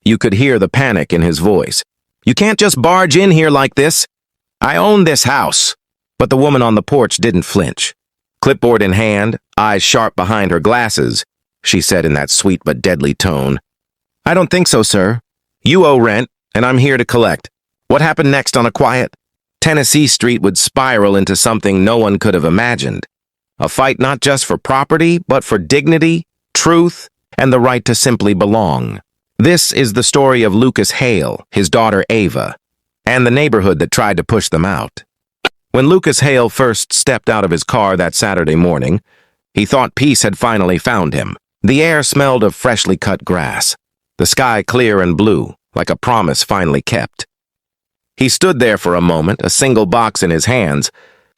You could hear the panic in his voice. "You can't just barge in here like this. I own this house." But the woman on the porch didn't flinch. Clipboard in hand, eyes sharp behind her glasses, she said in that sweet but deadly tone, "I don't think so, sir. You owe rent, and I'm here to collect. What happened next on a quiet Tennessee street would spiral into something no one could have imagined. A fight not just for property, but for dignity, truth, and the right to simply belong. This is the story of Lucas Hale, his daughter Ava, and the neighborhood that tried to push them out. When Lucas Hale first stepped out of his car that Saturday morning, he thought peace had finally found him. The air smelled of freshly cut grass, the sky clear and blue, like a promise finally kept. He stood there for a moment, a single box in his hands,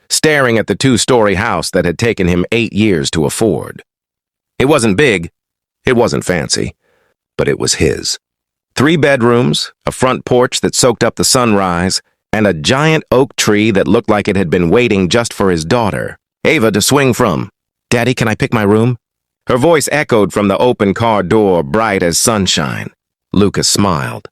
staring at the two-story house that had taken him 8 years to afford. It wasn't big, it wasn't fancy, but it was his. 3 bedrooms, a front porch that soaked up the sunrise, and a giant oak tree that looked like it had been waiting just for his daughter, Ava, to swing from. "Daddy, can I pick my room?" Her voice echoed from the open car door, bright as sunshine. Lucas smiled.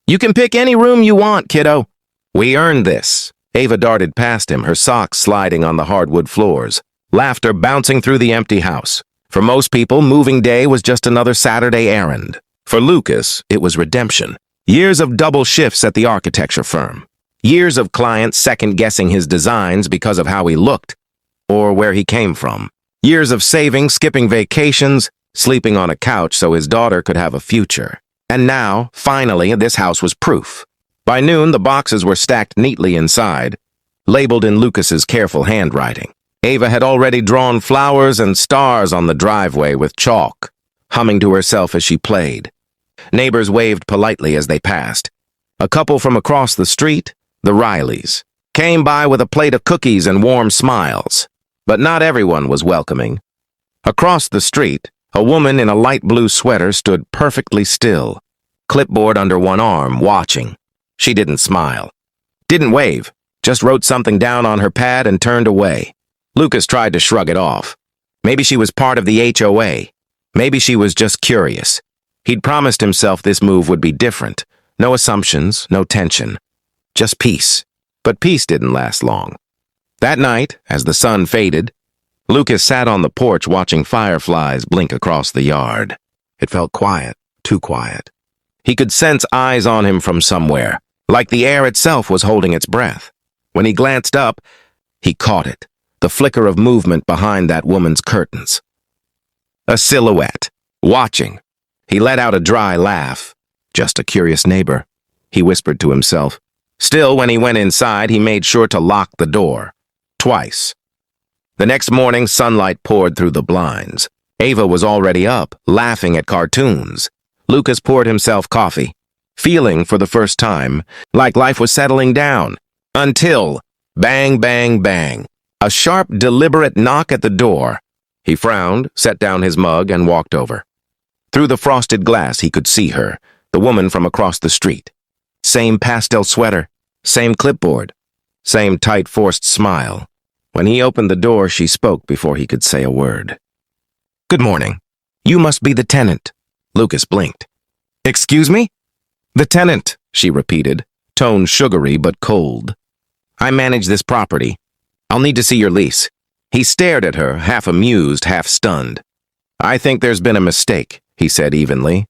"You can pick any room you want, kiddo. We earned this." Ava darted past him, her socks sliding on the hardwood floors, laughter bouncing through the empty house. For most people, moving day was just another Saturday errand. For Lucas, it was redemption. Years of double shifts at the architecture firm. Years of clients second-guessing his designs because of how he looked or where he came from. Years of saving, skipping vacations, sleeping on a couch so his daughter could have a future. And now, finally, this house was proof. By noon, the boxes were stacked neatly inside, labeled in Lucas's careful handwriting. Ava had already drawn flowers and stars on the driveway with chalk, humming to herself as she played. Neighbors waved politely as they passed. A couple from across the street, the Rileys, came by with a plate of cookies and warm smiles. But not everyone was welcoming. Across the street, a woman in a light blue sweater stood perfectly still, clipboard under one arm, watching. She didn't smile, didn't wave, just wrote something down on her pad and turned away. Lucas tried to shrug it off. Maybe she was part of the HOA. Maybe she was just curious. He'd promised himself this move would be different. No assumptions, no tension. Just peace. But peace didn't last long. That night, as the sun faded, Lucas sat on the porch watching fireflies blink across the yard. It felt quiet, too quiet. He could sense eyes on him from somewhere, like the air itself was holding its breath. When he glanced up, he caught it, the flicker of movement behind that woman's curtains. A silhouette, watching. He let out a dry laugh. Just a curious neighbor, he whispered to himself. Still, when he went inside, he made sure to lock the door. Twice. The next morning, sunlight poured through the blinds. Ava was already up, laughing at cartoons. Lucas poured himself coffee, feeling for the first time like life was settling down. Until, bang, bang, bang, a sharp, deliberate knock at the door. He frowned, set down his mug, and walked over. Through the frosted glass, he could see her, the woman from across the street. Same pastel sweater, same clipboard, same tight, forced smile. When he opened the door, she spoke before he could say a word. "Good morning. You must be the tenant." Lucas blinked. "Excuse me?" "The tenant," she repeated, tone sugary but cold. "I manage this property. I'll need to see your lease." He stared at her, half amused, half stunned. "I think there's been a mistake," he said evenly.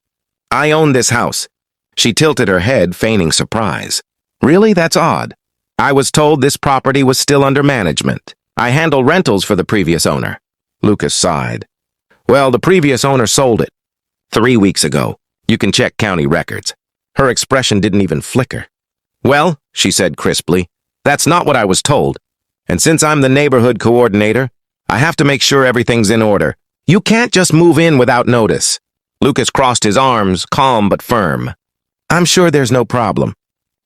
"I own this house." She tilted her head, feigning surprise. "Really? That's odd. I was told this property was still under management. I handle rentals for the previous owner." Lucas sighed. "Well, the previous owner sold it 3 weeks ago. You can check county records." Her expression didn't even flicker. "Well," she said crisply, "that's not what I was told. And since I'm the neighborhood coordinator, I have to make sure everything's in order. You can't just move in without notice." Lucas crossed his arms, calm but firm. "I'm sure there's no problem.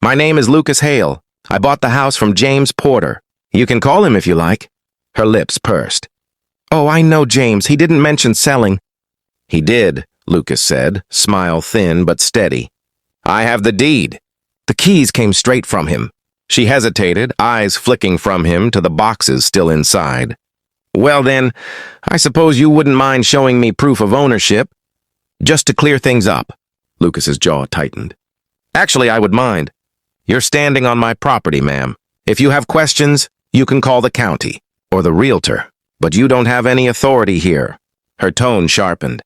My name is Lucas Hale. I bought the house from James Porter. You can call him if you like." Her lips pursed. "Oh, I know James. He didn't mention selling." "He did," Lucas said, smile thin but steady. "I have the deed." The keys came straight from him. She hesitated, eyes flicking from him to the boxes still inside. "Well then, I suppose you wouldn't mind showing me proof of ownership, just to clear things up." Lucas's jaw tightened. Actually, I would mind. You're standing on my property, ma'am. If you have questions, you can call the county or the realtor, but you don't have any authority here. Her tone sharpened.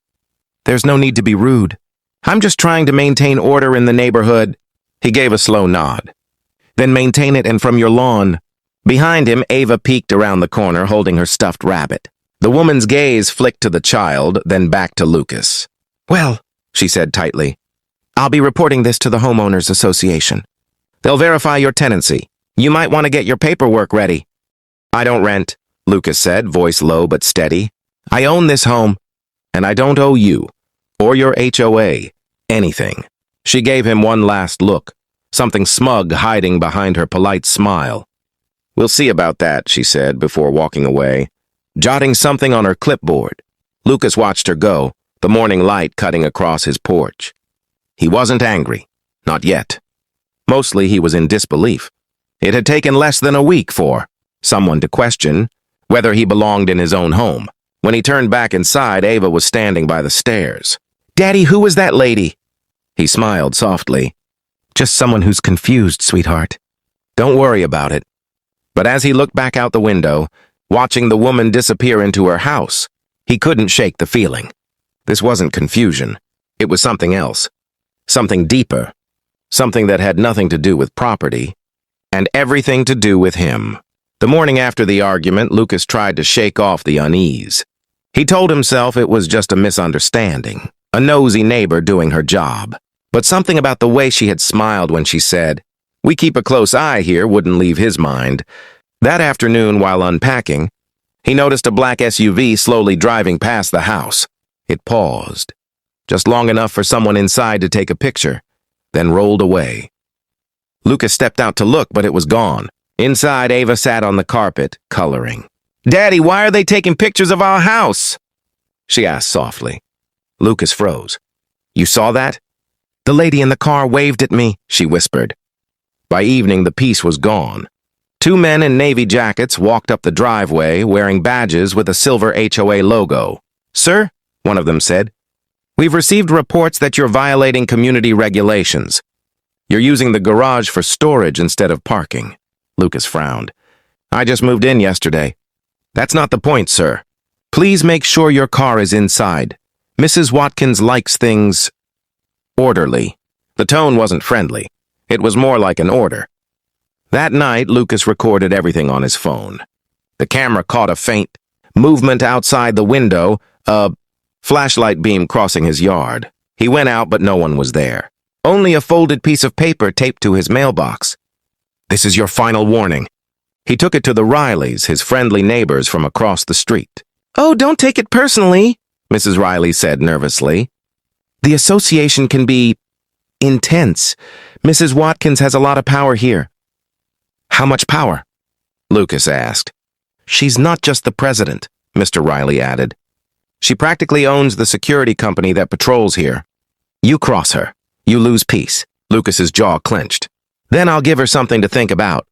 There's no need to be rude. I'm just trying to maintain order in the neighborhood. He gave a slow nod. Then maintain it and from your lawn. Behind him, Ava peeked around the corner holding her stuffed rabbit. The woman's gaze flicked to the child, then back to Lucas. Well, she said tightly, I'll be reporting this to the homeowners association. They'll verify your tenancy. You might want to get your paperwork ready. I don't rent, Lucas said, voice low but steady. I own this home, and I don't owe you, or your HOA, anything. She gave him one last look, something smug hiding behind her polite smile. We'll see about that, she said before walking away, jotting something on her clipboard. Lucas watched her go, the morning light cutting across his porch. He wasn't angry, not yet. Mostly he was in disbelief. It had taken less than a week for someone to question whether he belonged in his own home. When he turned back inside, Ava was standing by the stairs. Daddy, who was that lady? He smiled softly. Just someone who's confused, sweetheart. Don't worry about it. But as he looked back out the window, watching the woman disappear into her house, he couldn't shake the feeling. This wasn't confusion. It was something else. Something deeper. Something that had nothing to do with property, and everything to do with him. The morning after the argument, Lucas tried to shake off the unease. He told himself it was just a misunderstanding, a nosy neighbor doing her job. But something about the way she had smiled when she said, "We keep a close eye here," wouldn't leave his mind. That afternoon, while unpacking, he noticed a black SUV slowly driving past the house. It paused, just long enough for someone inside to take a picture, then rolled away. Lucas stepped out to look, but it was gone. Inside, Ava sat on the carpet, coloring. "Daddy, why are they taking pictures of our house?" she asked softly. Lucas froze. "You saw that?" "The lady in the car waved at me," she whispered. By evening, the peace was gone. Two men in navy jackets walked up the driveway, wearing badges with a silver HOA logo. "Sir," one of them said, "we've received reports that you're violating community regulations. You're using the garage for storage instead of parking." Lucas frowned. "I just moved in yesterday." "That's not the point, sir. Please make sure your car is inside. Mrs. Watkins likes things orderly." The tone wasn't friendly. It was more like an order. That night, Lucas recorded everything on his phone. The camera caught a faint movement outside the window, a flashlight beam crossing his yard. He went out, but no one was there. Only a folded piece of paper taped to his mailbox. "This is your final warning." He took it to the Rileys, his friendly neighbors from across the street. "Oh, don't take it personally," Mrs. Riley said nervously. "The association can be intense. Mrs. Watkins has a lot of power here." "How much power?" Lucas asked. "She's not just the president," Mr. Riley added. "She practically owns the security company that patrols here. You cross her, you lose peace." Lucas's jaw clenched. "Then I'll give her something to think about."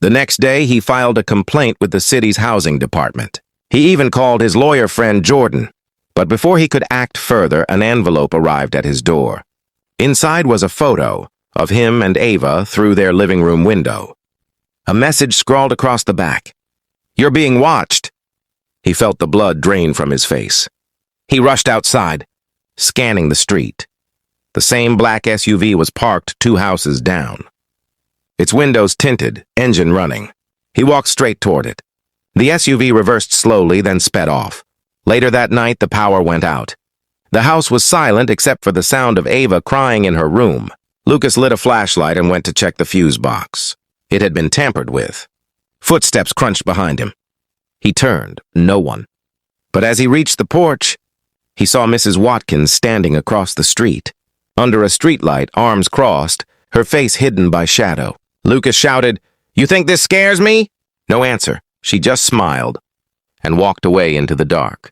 The next day, he filed a complaint with the city's housing department. He even called his lawyer friend Jordan. But before he could act further, an envelope arrived at his door. Inside was a photo of him and Ava through their living room window. A message scrawled across the back. "You're being watched." He felt the blood drain from his face. He rushed outside, scanning the street. The same black SUV was parked 2 houses down. Its windows tinted, engine running. He walked straight toward it. The SUV reversed slowly, then sped off. Later that night, the power went out. The house was silent except for the sound of Ava crying in her room. Lucas lit a flashlight and went to check the fuse box. It had been tampered with. Footsteps crunched behind him. He turned. No one. But as he reached the porch, he saw Mrs. Watkins standing across the street. Under a streetlight, arms crossed, her face hidden by shadow. Lucas shouted, "You think this scares me?" No answer. She just smiled and walked away into the dark.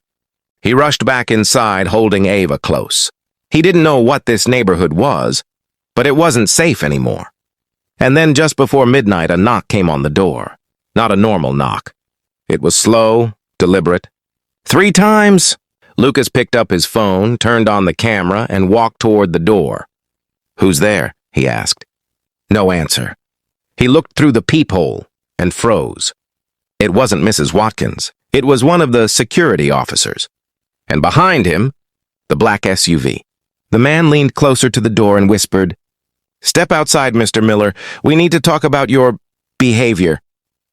He rushed back inside, holding Ava close. He didn't know what this neighborhood was, but it wasn't safe anymore. And then just before midnight, a knock came on the door. Not a normal knock. It was slow, deliberate. 3 times. Lucas picked up his phone, turned on the camera, and walked toward the door. "Who's there?" he asked. No answer. He looked through the peephole and froze. It wasn't Mrs. Watkins. It was one of the security officers. And behind him, the black SUV. The man leaned closer to the door and whispered, "Step outside, Mr. Miller. We need to talk about your behavior."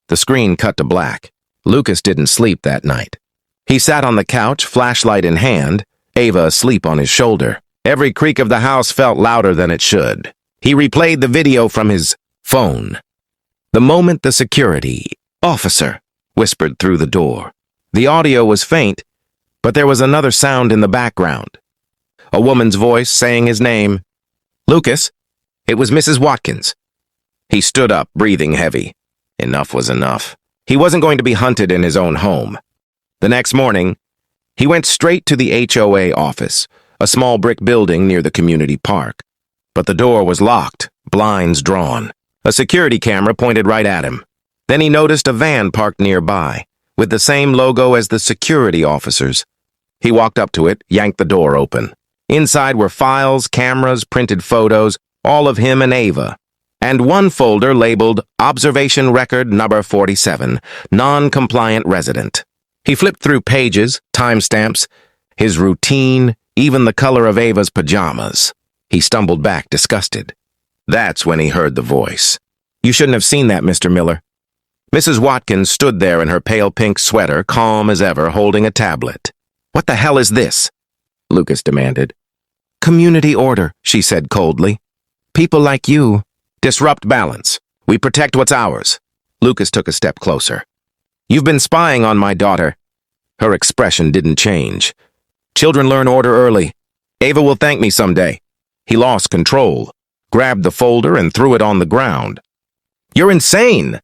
The screen cut to black. Lucas didn't sleep that night. He sat on the couch, flashlight in hand, Ava asleep on his shoulder. Every creak of the house felt louder than it should. He replayed the video from his phone. The moment the security officer whispered through the door. The audio was faint, but there was another sound in the background. A woman's voice saying his name. "Lucas." It was Mrs. Watkins. He stood up, breathing heavy. Enough was enough. He wasn't going to be hunted in his own home. The next morning, he went straight to the HOA office, a small brick building near the community park. But the door was locked, blinds drawn. A security camera pointed right at him. Then he noticed a van parked nearby, with the same logo as the security officers. He walked up to it, yanked the door open. Inside were files, cameras, printed photos, all of him and Ava, and one folder labeled Observation Record Number 47, Non-Compliant Resident. He flipped through pages, timestamps, his routine, even the color of Ava's pajamas. He stumbled back, disgusted. That's when he heard the voice. "You shouldn't have seen that, Mr. Miller." Mrs. Watkins stood there in her pale pink sweater, calm as ever, holding a tablet. "What the hell is this?" Lucas demanded. "Community order," she said coldly. "People like you disrupt balance. We protect what's ours." Lucas took a step closer. "You've been spying on my daughter." Her expression didn't change. "Children learn order early. Ava will thank me someday." He lost control, grabbed the folder and threw it on the ground. "You're insane!"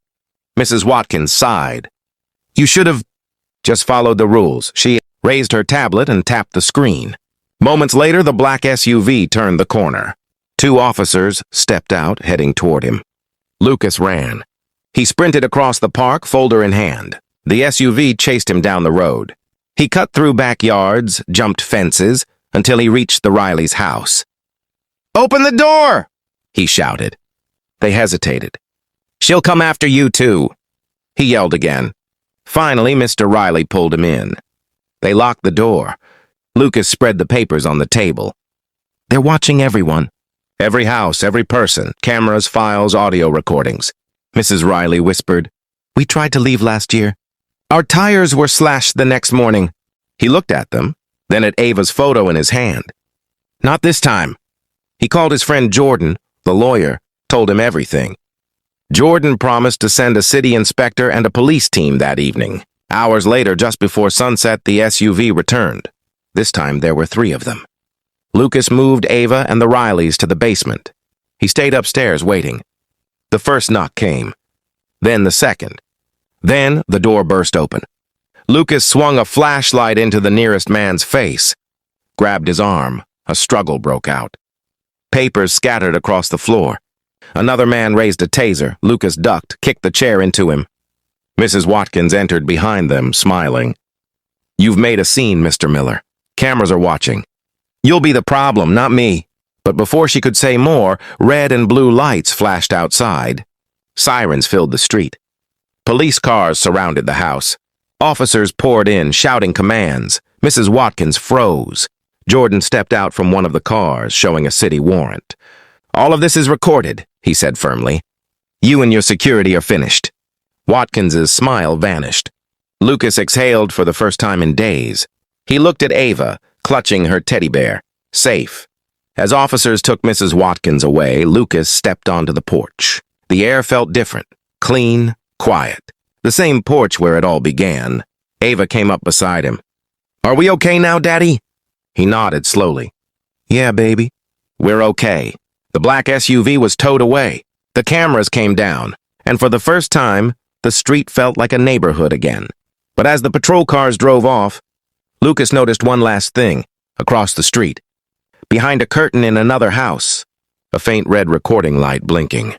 Mrs. Watkins sighed. "You should have just followed the rules." She raised her tablet and tapped the screen. Moments later, the black SUV turned the corner. Two officers stepped out, heading toward him. Lucas ran. He sprinted across the park, folder in hand. The SUV chased him down the road. He cut through backyards, jumped fences, until he reached the Rileys' house. "Open the door!" he shouted. They hesitated. "She'll come after you, too," he yelled again. Finally, Mr. Riley pulled him in. They locked the door. Lucas spread the papers on the table. "They're watching everyone. Every house, every person, cameras, files, audio recordings." Mrs. Riley whispered, "We tried to leave last year. Our tires were slashed the next morning." He looked at them, then at Ava's photo in his hand. "Not this time." He called his friend Jordan, the lawyer, told him everything. Jordan promised to send a city inspector and a police team that evening. Hours later, just before sunset, the SUV returned. This time there were 3 of them. Lucas moved Ava and the Rileys to the basement. He stayed upstairs waiting. The first knock came, then the second. Then the door burst open. Lucas swung a flashlight into the nearest man's face, grabbed his arm. A struggle broke out. Papers scattered across the floor. Another man raised a taser. Lucas ducked, kicked the chair into him. Mrs. Watkins entered behind them, smiling. "You've made a scene, Mr. Miller. Cameras are watching. You'll be the problem, not me." But before she could say more, red and blue lights flashed outside. Sirens filled the street. Police cars surrounded the house. Officers poured in, shouting commands. Mrs. Watkins froze. Jordan stepped out from one of the cars, showing a city warrant. "All of this is recorded," he said firmly. "You and your security are finished." Watkins's smile vanished. Lucas exhaled for the first time in days. He looked at Ava, clutching her teddy bear. Safe. As officers took Mrs. Watkins away, Lucas stepped onto the porch. The air felt different, clean, quiet. The same porch where it all began. Ava came up beside him. "Are we okay now, Daddy?" He nodded slowly. "Yeah, baby. We're okay." The black SUV was towed away. The cameras came down, and for the first time, the street felt like a neighborhood again. But as the patrol cars drove off, Lucas noticed one last thing, across the street. Behind a curtain in another house, a faint red recording light blinking.